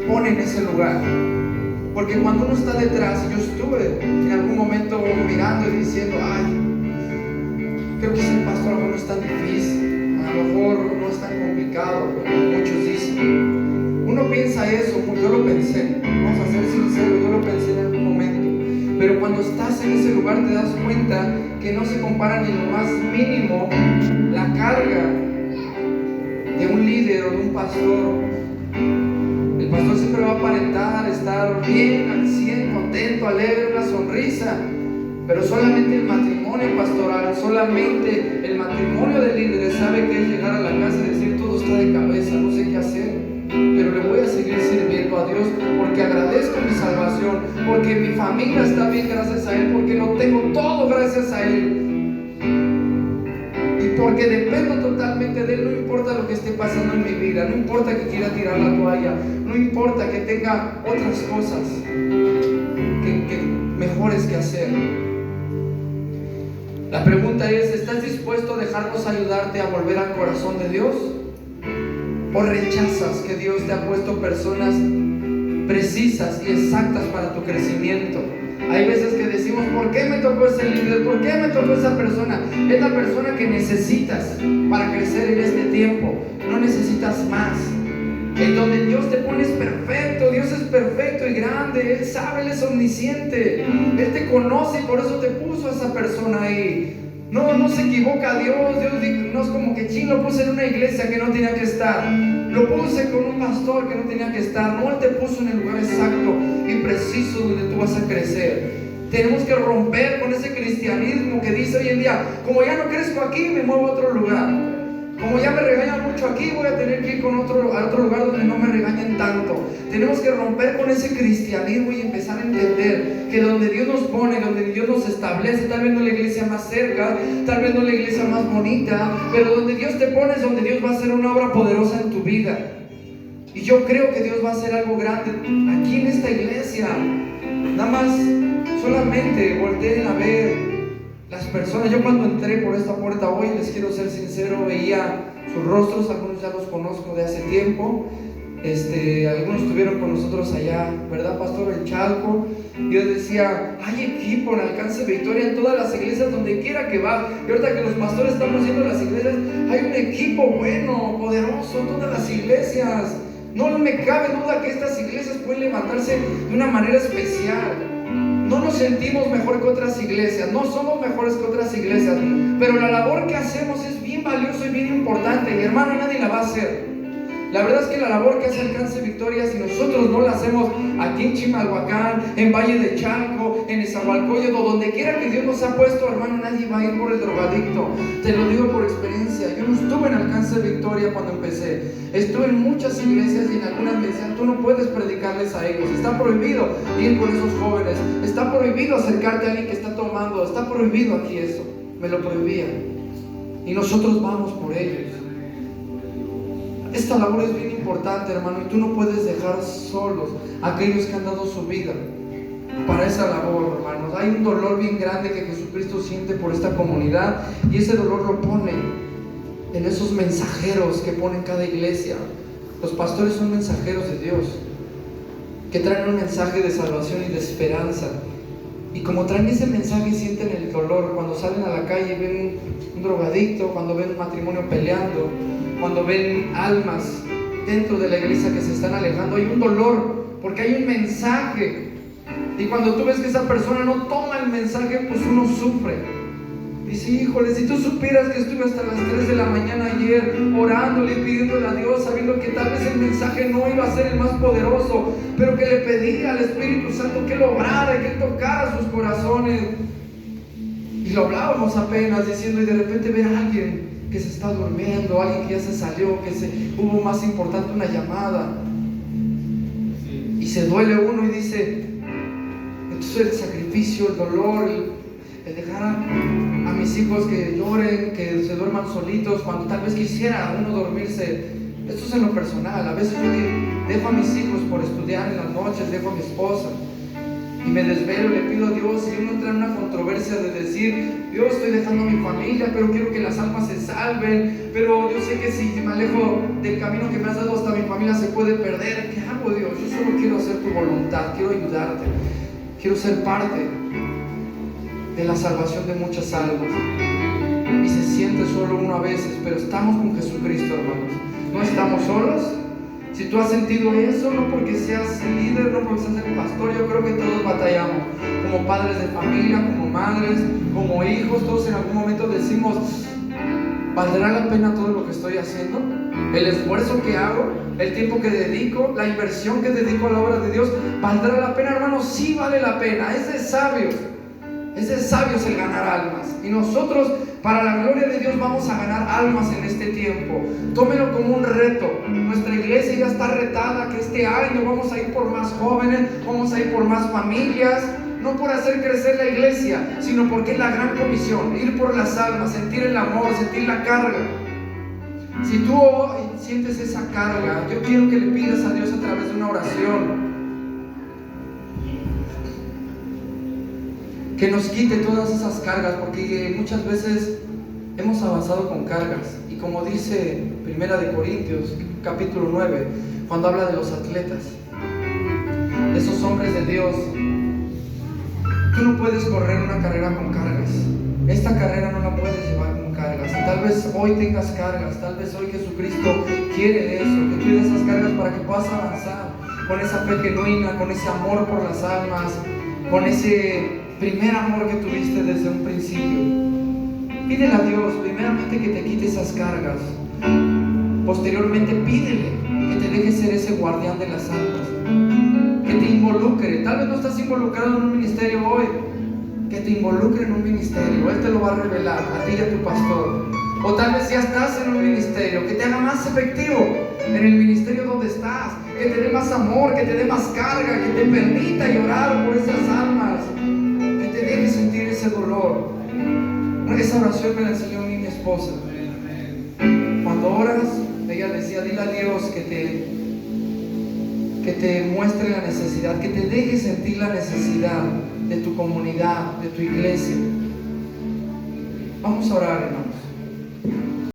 pone en ese lugar. Porque cuando uno está detrás, yo estuve en algún momento mirando y diciendo, ay, creo que ser pastor a lo mejor no es tan difícil, a lo mejor no es tan complicado como muchos dicen. Uno piensa eso, yo lo pensé, vamos a ser sinceros, yo lo pensé en algún momento. Pero cuando estás en ese lugar te das cuenta que no se compara ni lo más mínimo la carga de un líder o de un pastor. El pastor siempre va a aparentar estar bien, al 100, contento, alegre, una sonrisa. Pero solamente el matrimonio pastoral, solamente el matrimonio de líderes sabe que es llegar a la casa y decir: todo está de cabeza, no sé qué hacer, pero le voy a seguir sirviendo a Dios porque agradezco mi salvación, porque mi familia está bien gracias a Él, porque lo tengo todo gracias a Él, y porque dependo totalmente de Él. No importa lo que esté pasando en mi vida, no importa que quiera tirar la toalla, no importa que tenga otras cosas que mejores que hacer. La pregunta es: ¿estás dispuesto a dejarnos ayudarte a volver al corazón de Dios? ¿O rechazas que Dios te ha puesto personas precisas y exactas para tu crecimiento? Hay veces que decimos: ¿por qué me tocó ese líder? ¿Por qué me tocó esa persona? Es la persona que necesitas para crecer en este tiempo. No necesitas más. En donde Dios te pone es perfecto. Dios es perfecto y grande. Él sabe, Él es omnisciente. Él te conoce y por eso te puso a esa persona ahí. No se equivoca Dios. Dios no es como que lo puse en una iglesia que no tenía que estar, lo puse con un pastor que no tenía que estar. No, Él te puso en el lugar exacto y preciso donde tú vas a crecer. Tenemos que romper con ese cristianismo que dice hoy en día: como ya no crezco aquí, me muevo a otro lugar. Como ya me regañan mucho aquí, voy a tener que ir a otro lugar donde no me regañen tanto. Tenemos que romper con ese cristianismo y empezar a entender que donde Dios nos pone, donde Dios nos establece, tal vez no la iglesia más cerca, tal vez no la iglesia más bonita, pero donde Dios te pone es donde Dios va a hacer una obra poderosa en tu vida. Y yo creo que Dios va a hacer algo grande aquí en esta iglesia. Nada más, solamente volteen a ver las personas. Yo cuando entré por esta puerta hoy, les quiero ser sincero, veía sus rostros. Algunos ya los conozco de hace tiempo. Algunos estuvieron con nosotros allá, ¿verdad, pastor? En Chalco. Y yo decía: hay equipo en Alcance Victoria en todas las iglesias, donde quiera que va. Y ahorita que los pastores estamos yendo a las iglesias, hay un equipo bueno, poderoso en todas las iglesias. No me cabe duda que estas iglesias pueden levantarse de una manera especial. No nos sentimos mejor que otras iglesias, no somos mejores que otras iglesias, pero la labor que hacemos es bien valiosa y bien importante, y hermano, nadie la va a hacer. La verdad es que la labor que hace Alcance Victoria, si nosotros no la hacemos aquí en Chimalhuacán, en Valle de Chalco, en Nezahualcóyotl, donde quiera que Dios nos ha puesto, hermano, nadie va a ir por el drogadicto. Te lo digo por experiencia. Yo no estuve en Alcance Victoria cuando empecé. Estuve en muchas iglesias y en algunas me decían: tú no puedes predicarles a ellos. Está prohibido ir con esos jóvenes. Está prohibido acercarte a alguien que está tomando. Está prohibido aquí eso. Me lo prohibían. Y nosotros vamos por ellos. Esta labor es bien importante, hermano, y tú no puedes dejar solos a aquellos que han dado su vida para esa labor, hermanos. Hay un dolor bien grande que Jesucristo siente por esta comunidad, y ese dolor lo pone en esos mensajeros que pone en cada iglesia. Los pastores son mensajeros de Dios, que traen un mensaje de salvación y de esperanza. Y como traen ese mensaje, sienten el dolor cuando salen a la calle y ven un drogadicto, cuando ven un matrimonio peleando, cuando ven almas dentro de la iglesia que se están alejando. Hay un dolor porque hay un mensaje, y cuando tú ves que esa persona no toma el mensaje, pues uno sufre. Dice: híjole, si tú supieras que estuve hasta las 3 de la mañana ayer orándole y pidiéndole a Dios, sabiendo que tal vez el mensaje no iba a ser el más poderoso, pero que le pedía al Espíritu Santo que lo obrara y que tocara sus corazones. Y lo hablábamos apenas diciendo, y de repente ver a alguien que se está durmiendo, alguien que ya se salió, hubo más importante una llamada, y se duele uno y dice: entonces el sacrificio, el dolor, el dejar a mis hijos que lloren, que se duerman solitos, cuando tal vez quisiera uno dormirse. Esto es en lo personal. A veces yo dejo a mis hijos por estudiar en las noches, dejo a mi esposa y me desvelo, le pido a Dios, y uno entra en una controversia de decir: Dios, estoy dejando a mi familia, pero quiero que las almas se salven, pero yo sé que si me alejo del camino que me has dado, hasta mi familia se puede perder. ¿Qué hago, Dios? Yo solo quiero hacer tu voluntad, quiero ayudarte, quiero ser parte de la salvación de muchas almas. Y se siente solo uno a veces, pero estamos con Jesucristo, hermanos. No estamos solos. Si tú has sentido eso, no porque seas el líder, no porque seas el pastor, yo creo que todos batallamos, como padres de familia, como madres, como hijos. Todos en algún momento decimos: ¿valdrá la pena todo lo que estoy haciendo? El esfuerzo que hago, el tiempo que dedico, la inversión que dedico a la obra de Dios, ¿valdrá la pena, hermano? Sí vale la pena. Es de sabios Es de sabios el ganar almas. Y nosotros, para la gloria de Dios, vamos a ganar almas en este tiempo. Tómelo como un reto. Nuestra iglesia ya está retada, que este año vamos a ir por más jóvenes, vamos a ir por más familias. No por hacer crecer la iglesia, sino porque es la gran comisión. Ir por las almas, sentir el amor, sentir la carga. Si tú hoy sientes esa carga, yo quiero que le pidas a Dios a través de una oración que nos quite todas esas cargas, porque muchas veces hemos avanzado con cargas. Y como dice 1 Corintios capítulo 9, cuando habla de los atletas, de esos hombres de Dios, tú no puedes correr una carrera con cargas. Esta carrera no la puedes llevar con cargas. Y tal vez hoy tengas cargas, tal vez hoy Jesucristo quiere eso, que tú des esas cargas para que puedas avanzar con esa fe genuina, con ese amor por las almas, con ese primer amor que tuviste desde un principio. Pídele a Dios primeramente que te quite esas cargas. Posteriormente pídele que te deje ser ese guardián de las almas, que te involucre. Tal vez no estás involucrado en un ministerio hoy, que te involucre en un ministerio. Él te lo va a revelar a ti y a tu pastor. O tal vez ya estás en un ministerio, que te haga más efectivo en el ministerio donde estás, que te dé más amor, que te dé más carga, que te permita llorar por esas almas, que te deje sentir ese dolor. Esa oración me la enseñó a mí mi esposa. Cuando oras, ella decía: dile a Dios que te muestre la necesidad, que te deje sentir la necesidad de tu comunidad, de tu iglesia. Vamos a orar, hermanos.